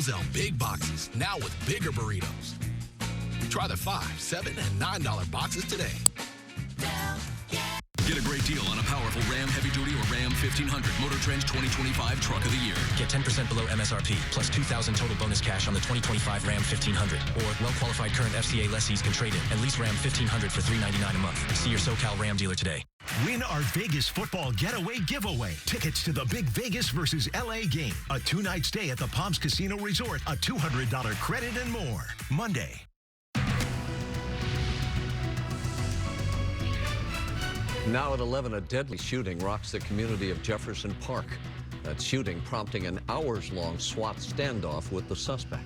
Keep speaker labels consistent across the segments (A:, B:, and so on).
A: Cozell Big Boxes, now with bigger burritos. Try the $5, $7, and $9 boxes today.
B: Get a great deal on a powerful Ram Heavy Duty or Ram 1500 Motor Trend's 2025 Truck of the Year.
C: Get 10% below MSRP, plus $2,000 total bonus cash on the 2025 Ram 1500. Or well-qualified current FCA lessees can trade in and lease Ram 1500 for $399 a month. See your SoCal Ram dealer today.
D: Win our Vegas football getaway giveaway. Tickets to the Big Vegas versus LA game. A 2-night stay at the Palms Casino Resort. A $200 credit and more. Monday.
E: Now at 11, a deadly shooting rocks the community of Jefferson Park. That shooting prompting an hours-long SWAT standoff with the suspect.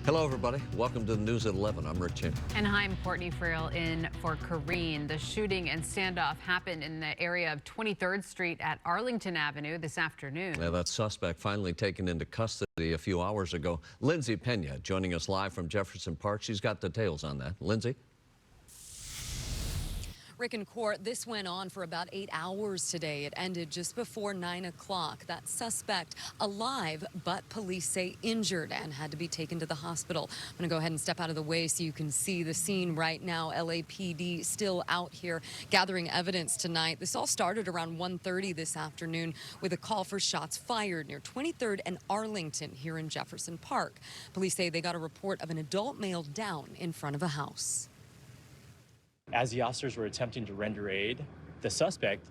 E: Hello, everybody. Welcome to the News at 11. I'm Rick Chin.
F: And hi, I'm Courtney Friel in for Kareen. The shooting and standoff happened in the area of 23rd Street at Arlington Avenue this afternoon.
E: Yeah, that suspect finally taken into custody a few hours ago. Lindsay Pena joining us live from Jefferson Park. She's got details on that. Lindsay?
G: Rick and Court, this went on for about 8 hours today. It ended just before 9 o'clock. That suspect alive, but police say injured and had to be taken to the hospital. I'm going to go ahead and step out of the way so you can see the scene right now. LAPD still out here gathering evidence tonight. This all started around 1:30 this afternoon with a call for shots fired near 23rd and Arlington here in Jefferson Park. Police say they got a report of an adult male down in front of a house.
H: As the officers were attempting to render aid, the suspect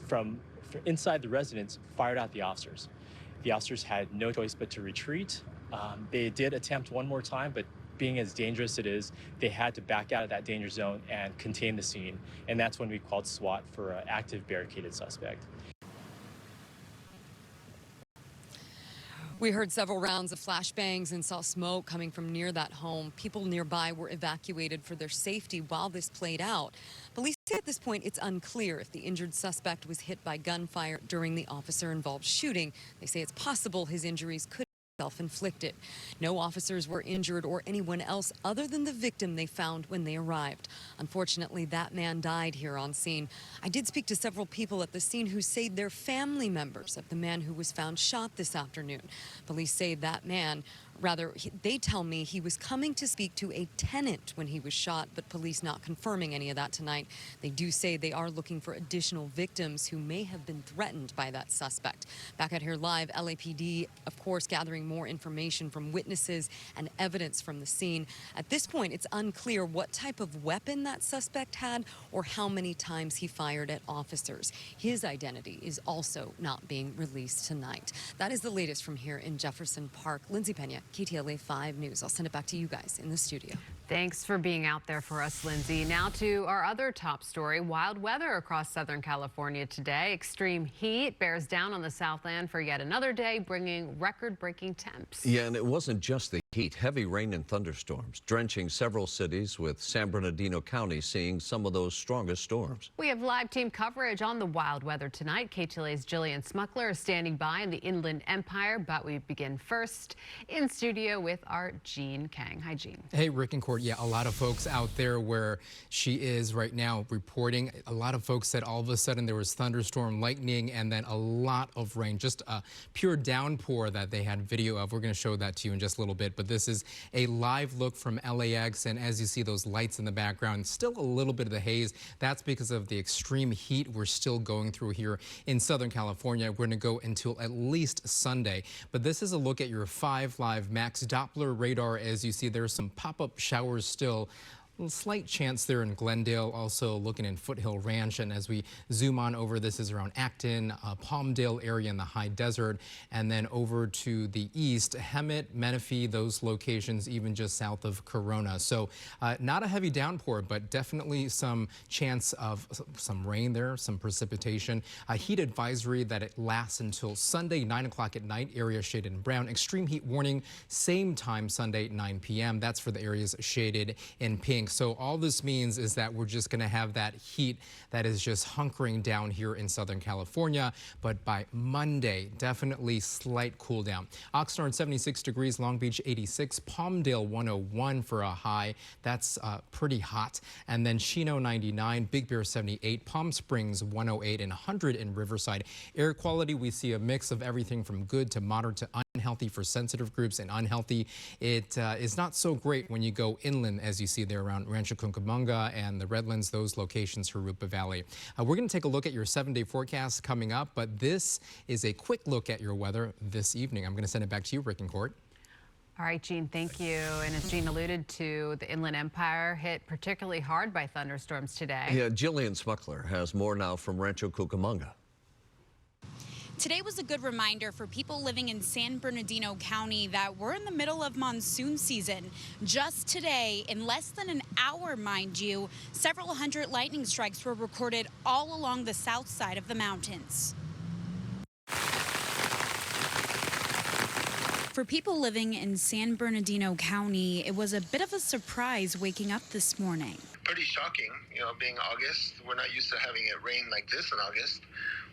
H: from inside the residence fired at the officers. The officers had no choice but to retreat. They did attempt one more time, but being as dangerous it is, they had to back out of that danger zone and contain the scene. And that's when we called SWAT for an active barricaded suspect.
G: We heard several rounds of flashbangs and saw smoke coming from near that home. People nearby were evacuated for their safety while this played out. Police say at this point it's unclear if the injured suspect was hit by gunfire during the officer-involved shooting. They say it's possible his injuries could be self-inflicted. No officers were injured or anyone else other than the victim they found when they arrived. Unfortunately, that man died here on scene. I did speak to several people at the scene who say they're family members of the man who was found shot this afternoon. Police say that man, they tell me he was coming to speak to a tenant when he was shot, but police not confirming any of that tonight. They do say they are looking for additional victims who may have been threatened by that suspect. Back out here live, LAPD, of course, gathering more information from witnesses and evidence from the scene. At this point, it's unclear what type of weapon that suspect had or how many times he fired at officers. His identity is also not being released tonight. That is the latest from here in Jefferson Park. Lindsay Pena, KTLA 5 News. I'll send it back to you guys in the studio.
F: Thanks for being out there for us, Lindsay. Now to our other top story. Wild weather across Southern California today. Extreme heat bears down on the Southland for yet another day, bringing record-breaking temps.
E: Yeah, and it wasn't just the heat. Heavy rain and thunderstorms drenching several cities, with San Bernardino County seeing some of those strongest storms.
F: We have live team coverage on the wild weather tonight. KTLA's Jillian Smuckler is standing by in the Inland Empire, but we begin first in studio with our Jean Kang. Hi, Jean.
I: Hey, Rick and Court. Yeah, a lot of folks out there where she is right now reporting. A lot of folks said all of a sudden there was thunderstorm, lightning, and then a lot of rain. Just a pure downpour that they had video of. We're going to show that to you in just a little bit. But this is a live look from LAX. And as you see those lights in the background, still a little bit of the haze. That's because of the extreme heat we're still going through here in Southern California. We're going to go until at least Sunday. But this is a look at your 5 Live Max Doppler radar. As you see, there's some pop-up showers still. A slight chance there in Glendale, also looking in Foothill Ranch. And as we zoom on over, this is around Acton, Palmdale area in the high desert, and then over to the east, Hemet, Menifee, those locations even just south of Corona. So not a heavy downpour, but definitely some chance of some rain there, some precipitation. A heat advisory that it lasts until Sunday, 9 o'clock at night, area shaded in brown. Extreme heat warning, same time Sunday, 9 p.m. That's for the areas shaded in pink. So all this means is that we're just going to have that heat that is just hunkering down here in Southern California. But by Monday, definitely slight cool down. Oxnard 76 degrees, Long Beach 86, Palmdale 101 for a high. That's pretty hot. And then Chino 99, Big Bear 78, Palm Springs 108, and 100 in Riverside. Air quality, we see a mix of everything from good to moderate to Healthy for sensitive groups and unhealthy. It is not so great when you go inland, as you see there around Rancho Cucamonga and the Redlands, those locations for Rupa Valley. We're going to take a look at your 7-day forecast coming up, but this is a quick look at your weather this evening. I'm going to send it back to you, Rick and Court.
F: All right, Gene, thank you. And as Gene alluded to, the Inland Empire hit particularly hard by thunderstorms today.
E: Yeah, Jillian Smuckler has more now from Rancho Cucamonga.
J: Today was a good reminder for people living in San Bernardino County that we're in the middle of monsoon season. Just today, in less than an hour, mind you, several hundred lightning strikes were recorded all along the south side of the mountains. For people living in San Bernardino County, it was a bit of a surprise waking up this morning.
K: Pretty shocking, being August. We're not used to having it rain like this in August.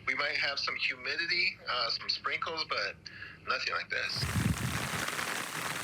K: We might have some humidity, some sprinkles, but nothing like this.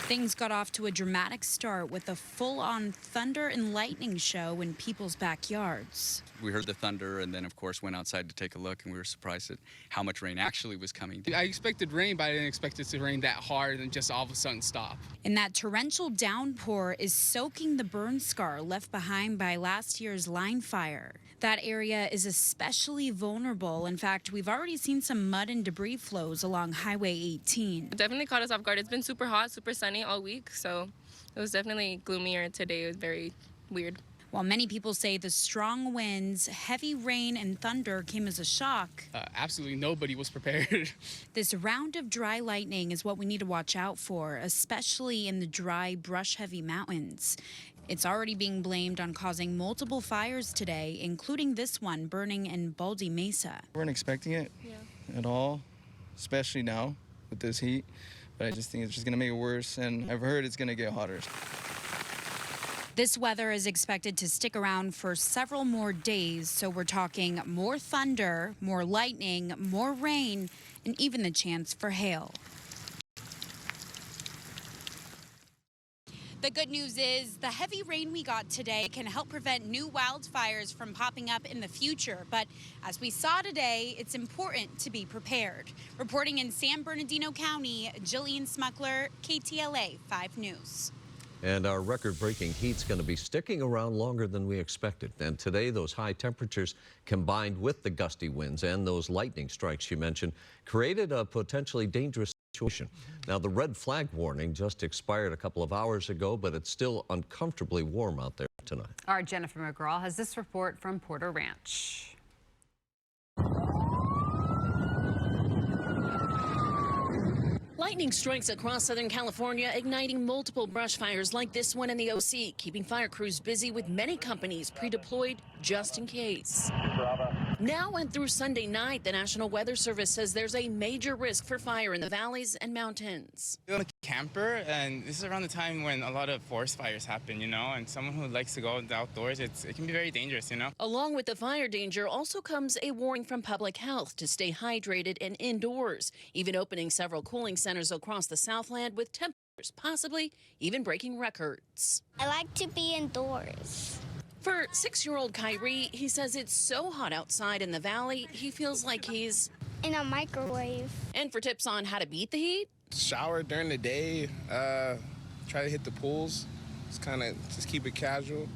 J: Things got off to a dramatic start with a full-on thunder and lightning show in people's backyards.
L: We heard the thunder and then, of course, went outside to take a look, and we were surprised at how much rain actually was coming.
M: I expected rain, but I didn't expect it to rain that hard and just all of a sudden stop.
J: And that torrential downpour is soaking the burn scar left behind by last year's line fire. That area is especially vulnerable. In fact, we've already seen some mud and debris flows along Highway 18.
N: It definitely caught us off guard. It's been super hot, super sunny all week, so it was definitely gloomier today. It was very weird.
J: While many people say the strong winds, heavy rain, and thunder came as a shock,
M: absolutely nobody was prepared.
J: This round of dry lightning is what we need to watch out for, especially in the dry, brush-heavy mountains. It's already being blamed on causing multiple fires today, including this one burning in Baldy Mesa.
O: We weren't expecting it at all, especially now with this heat. But I just think it's just going to make it worse, and I've heard it's going to get hotter.
J: This weather is expected to stick around for several more days, so we're talking more thunder, more lightning, more rain, and even the chance for hail. The good news is the heavy rain we got today can help prevent new wildfires from popping up in the future. But as we saw today, it's important to be prepared. Reporting in San Bernardino County, Jillian Smuckler, KTLA 5 News.
E: And our record-breaking heat's going to be sticking around longer than we expected. And today, those high temperatures combined with the gusty winds and those lightning strikes you mentioned created a potentially dangerous situation. Now, the red flag warning just expired a couple of hours ago, but it's still uncomfortably warm out there tonight.
F: Our Jennifer McGraw has this report from Porter Ranch.
P: Lightning strikes across Southern California, igniting multiple brush fires like this one in the OC, keeping fire crews busy with many companies pre-deployed just in case. Now and through Sunday night, the National Weather Service says there's a major risk for fire in the valleys and mountains.
M: I'm a camper, and this is around the time when a lot of forest fires happen, and someone who likes to go outdoors, it can be very dangerous,
P: Along with the fire danger also comes a warning from public health to stay hydrated and indoors, even opening several cooling centers across the Southland with temperatures possibly even breaking records.
Q: I like to be indoors.
P: For 6-year-old Kyrie, he says it's so hot outside in the valley, he feels like he's
Q: in a microwave.
P: And for tips on how to beat the heat,
R: shower during the day, try to hit the pools, just keep it casual,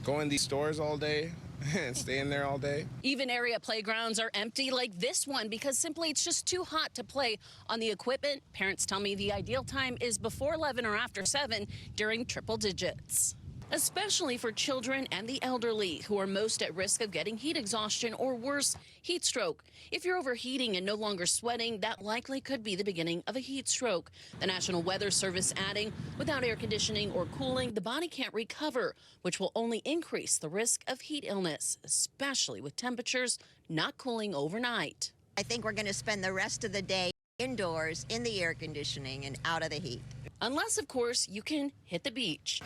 R: go in these stores all day and stay in there all day.
P: Even area playgrounds are empty like this one because simply it's just too hot to play on the equipment. Parents tell me the ideal time is before 11 or after 7 during triple digits. Especially for children and the elderly, who are most at risk of getting heat exhaustion or worse, heat stroke. If you're overheating and no longer sweating, that likely could be the beginning of a heat stroke. The National Weather Service adding, without air conditioning or cooling, the body can't recover, which will only increase the risk of heat illness, especially with temperatures not cooling overnight.
S: I think we're going to spend the rest of the day indoors, in the air conditioning, and out of the heat.
P: Unless, of course, you can hit the beach.